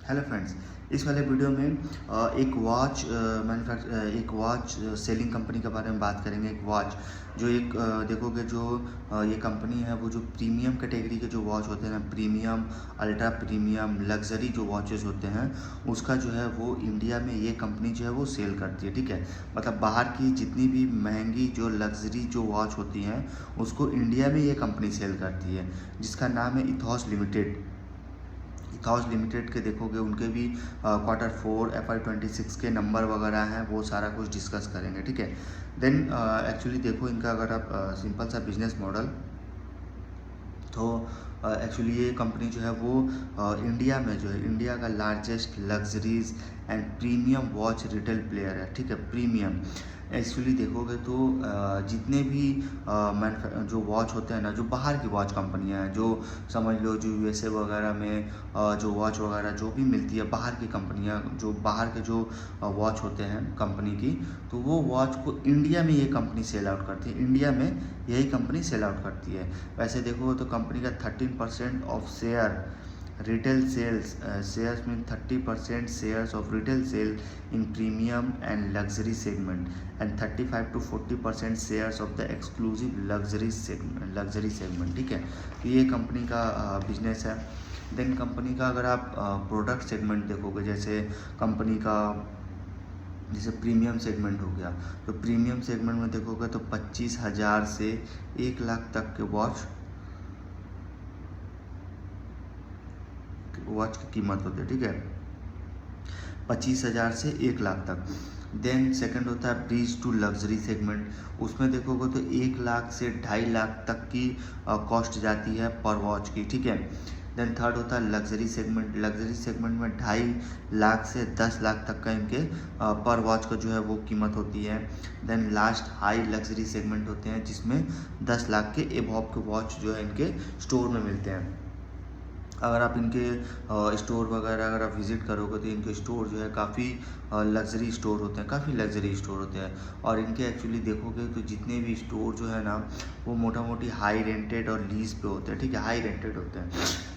Hello friends, इस वाले video में एक वॉच सेलिंग कंपनी के बारे में बात करेंगे। एक वॉच जो देखोगे जो ये कंपनी है वो जो प्रीमियम कैटेगरी के जो वॉच होते हैं ना, प्रीमियम, अल्ट्रा प्रीमियम, लग्जरी जो वॉचेस होते हैं उसका जो है वो इंडिया में ये कंपनी जो है वो सेल करती है। ठीक है, मतलब बाहर की जितनी भी महंगी जो लग्जरी जो वॉच होती हैं उसको इंडिया में ये कंपनी सेल करती है, जिसका नाम है इथॉस लिमिटेड। इथॉस लिमिटेड के देखोगे उनके भी Q4 FY26 के नंबर वगैरह हैं, वो सारा कुछ डिस्कस करेंगे। ठीक है, देन एक्चुअली देखो इनका अगर आप सिंपल सा बिजनेस मॉडल, तो एक्चुअली ये कंपनी जो है वो इंडिया में जो है इंडिया का largest luxuries and premium watch retail player है। ठीक है, प्रीमियम एक्चुअली देखोगे तो जितने भी जो वॉच होते हैं ना, जो बाहर की वॉच कंपनियां हैं, जो समझ लो जो USA वगैरह में जो वॉच वगैरह जो भी मिलती है, बाहर की कंपनियां, जो बाहर के जो वॉच होते हैं कंपनी की, तो वो वॉच को इंडिया में ये कंपनी सेल आउट करती है। इंडिया में यही कंपनी सेल आउट करती है। वैसे देखो तो कंपनी का 13% of share retail sales, shares mean 30% shares of retail sale in premium and luxury segment and 35 to 40% shares of the exclusive luxury segment. ठीक है, तो ये कंपनी का बिजनेस है। देन कंपनी का अगर आप प्रोडक्ट सेगमेंट देखोगे, जैसे प्रीमियम सेगमेंट हो गया, तो प्रीमियम सेगमेंट में देखोगे तो 25,000 से 1 लाख तक के वॉच की कीमत होती है। ठीक है, 25,000 से 1 लाख तक। देन सेकंड होता है ब्रीज टू लग्जरी सेगमेंट, उसमें देखोगे तो 1 लाख से 2.5 लाख तक की कॉस्ट जाती है पर वॉच की। ठीक है, देन थर्ड होता है लग्जरी सेगमेंट। लग्जरी सेगमेंट में 2.5 लाख से 10 लाख तक का इनके पर वॉच का जो है वो कीमत होती है। Then last high luxury segment होते हैं, जिसमें 10 लाख के एबव के वॉच जो है इनके स्टोर में मिलते हैं। अगर आप इनके स्टोर वगैरह अगर आप विज़िट करोगे तो इनके स्टोर जो है काफ़ी लग्जरी स्टोर होते हैं, काफ़ी लग्जरी स्टोर होते हैं। और इनके एक्चुअली देखोगे तो जितने भी स्टोर जो है ना, वो मोटा मोटी हाई रेंटेड और लीज पे होते हैं। ठीक है, हाई रेंटेड होते हैं,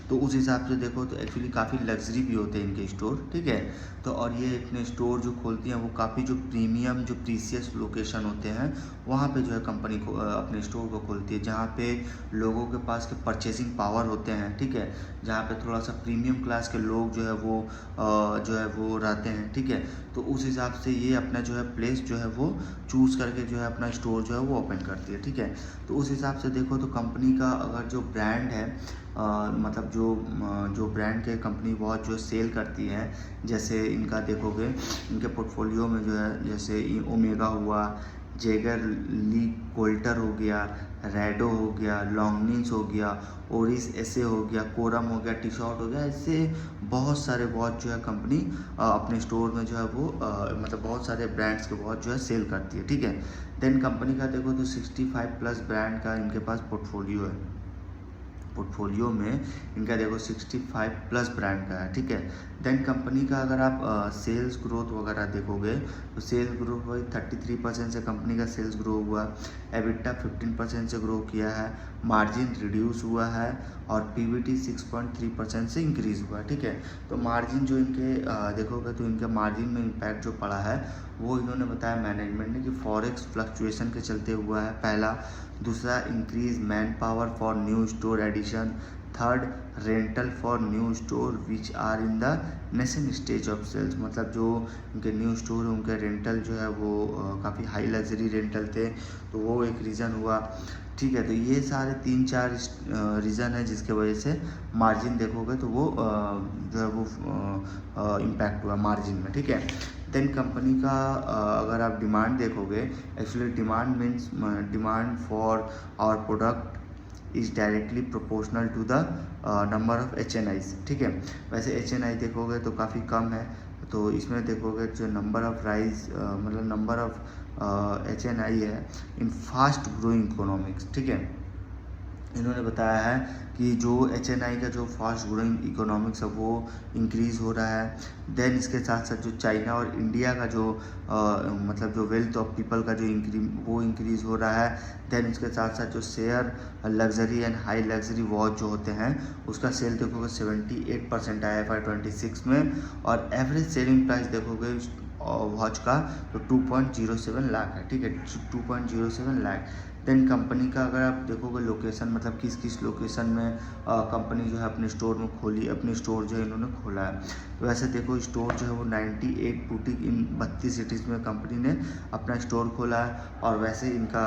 तो उस हिसाब से देखो तो एक्चुअली काफ़ी लग्जरी भी होते हैं इनके स्टोर। ठीक है, तो और ये अपने स्टोर जो खोलती हैं वो काफ़ी जो प्रीमियम जो प्रीसियस लोकेशन होते हैं वहाँ पे जो है कंपनी को अपने स्टोर को खोलती है, जहाँ पे लोगों के पास के परचेसिंग पावर होते हैं। ठीक है, जहाँ पे थोड़ा सा प्रीमियम क्लास के लोग जो है वो रहते हैं। ठीक है, तो उस हिसाब से ये अपना जो है प्लेस जो है वो चूज़ करके जो है अपना स्टोर जो है वो ओपन करती है। ठीक है, तो उस हिसाब से देखो तो कंपनी का अगर जो ब्रांड है, मतलब जो ब्रांड के कंपनी वॉच जो सेल करती है, जैसे इनका देखोगे इनके पोर्टफोलियो में जो है, जैसे ओमेगा हुआ, जेगर ली कोल्टर हो गया, रेडो हो गया, लॉन्गनिंस हो गया, ओरिस ऐसे हो गया, कोरम हो गया, टी शॉर्ट हो गया, ऐसे बहुत सारे वॉच जो है कंपनी अपने स्टोर में जो है वो मतलब बहुत सारे ब्रांड्स के वॉच जो है सेल करती है। ठीक है, देन कंपनी का देखो तो 65+ ब्रांड का इनके पास पोर्टफोलियो है। पोर्टफोलियो में इनका देखो 65+ ब्रांड का है। ठीक है, देन कंपनी का अगर आप सेल्स ग्रोथ वगैरह देखोगे तो सेल्स ग्रोथ वही 33% से कंपनी का सेल्स ग्रो हुआ, एबिटा 15% से ग्रो किया है, मार्जिन रिड्यूस हुआ है और पीबीटी 6.3% से इंक्रीज हुआ है। ठीक है, तो मार्जिन जो इनके देखोगे तो इनके मार्जिन में इम्पैक्ट जो पड़ा है वो इन्होंने बताया मैनेजमेंट ने कि फॉरेक्स फ्लक्चुएशन के चलते हुआ है, पहला। दूसरा, increase man power for new store addition. Third, rental for new store which are in the nascent stage of sales, मतलब जो उनके न्यू स्टोर उनके रेंटल जो है वो काफ़ी हाई लग्जरी रेंटल थे, तो वो एक रीज़न हुआ। ठीक है, तो ये सारे 3-4 रीज़न है जिसके वजह से मार्जिन देखोगे तो वो जो है वो इम्पैक्ट हुआ मार्जिन में। ठीक है, देन कंपनी का अगर आप डिमांड देखोगे, actually demand means demand for our product is directly proportional to the number of HNIs। ठीक है, वैसे HNI देखोगे तो काफ़ी कम है, तो इसमें देखोगे जो नंबर ऑफ राइज मतलब नंबर ऑफ HNI है इन फास्ट ग्रोइंग इकोनॉमिक्स। ठीक है, इन्होंने बताया है कि जो HNI का जो फास्ट ग्रोइंग इकोनॉमिक्स है वो इंक्रीज़ हो रहा है। देन इसके साथ साथ जो चाइना और इंडिया का जो मतलब जो वेल्थ ऑफ पीपल का जो वो इंक्रीज़ हो रहा है। देन इसके साथ साथ जो share luxury and high luxury watch जो होते हैं उसका सेल देखोगे 78% आया FY26 में, और एवरेज सेलिंग प्राइस देखोगे वॉच का तो 2.07 लाख है, ठीक है, 2.07 लाख। देन कंपनी का अगर आप देखोगे लोकेशन, मतलब किस किस लोकेशन में कंपनी जो है अपने स्टोर में खोली, अपने स्टोर जो है इन्होंने खोला है। तो वैसे देखो स्टोर जो है वो 98 बुटीक इन 32 सिटीज़ में कंपनी ने अपना स्टोर खोला है। और वैसे इनका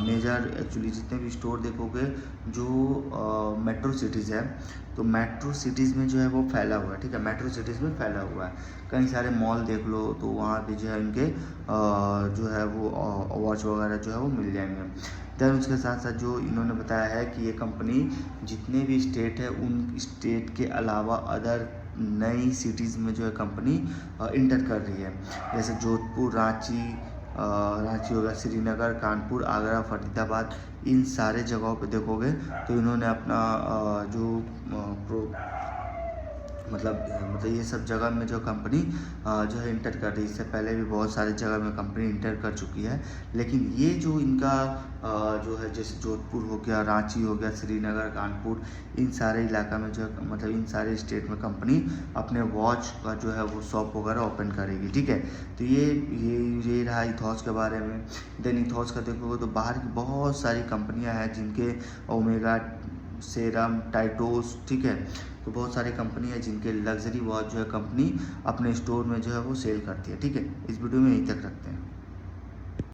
मेजर एक्चुअली जितने भी स्टोर देखोगे जो मेट्रो सिटीज़ है, तो मेट्रो सिटीज़ में जो है वो फैला हुआ है, ठीक है, मेट्रो सिटीज़ में फैला हुआ है। कई सारे मॉल देख लो तो वहाँ पे जो है इनके जो है वो वॉच वगैरह जो है वो मिल जाएंगे। देन उसके साथ साथ जो इन्होंने बताया है कि ये कंपनी जितने भी स्टेट है उन स्टेट के अलावा अदर नई सिटीज़ में जो है कंपनी इंटर कर रही है, जैसे जोधपुर, रांची हो गया, श्रीनगर, कानपुर, आगरा, फरीदाबाद, इन सारे जगहों पे देखोगे तो इन्होंने अपना मतलब ये सब जगह में जो कंपनी जो है इंटर कर रही है। इससे पहले भी बहुत सारी जगह में कंपनी इंटर कर चुकी है, लेकिन ये जो इनका जो है जैसे जोधपुर हो गया, रांची हो गया, श्रीनगर, कानपुर, इन सारे इलाका में जो है मतलब इन सारे स्टेट में कंपनी अपने वॉच का जो है वो शॉप वगैरह ओपन करेगी, ठीक है। तो ये रहा इथॉस के बारे में। देन इथॉस का देखोगे तो बाहर की बहुत सारी कंपनियां हैं जिनके ओमेगा, सेरम, टाइटोस, ठीक है, तो बहुत सारी कंपनी है जिनके लग्जरी वॉच जो है कंपनी अपने स्टोर में जो है वो सेल करती है, ठीक है। इस वीडियो में यहीं तक रखते हैं।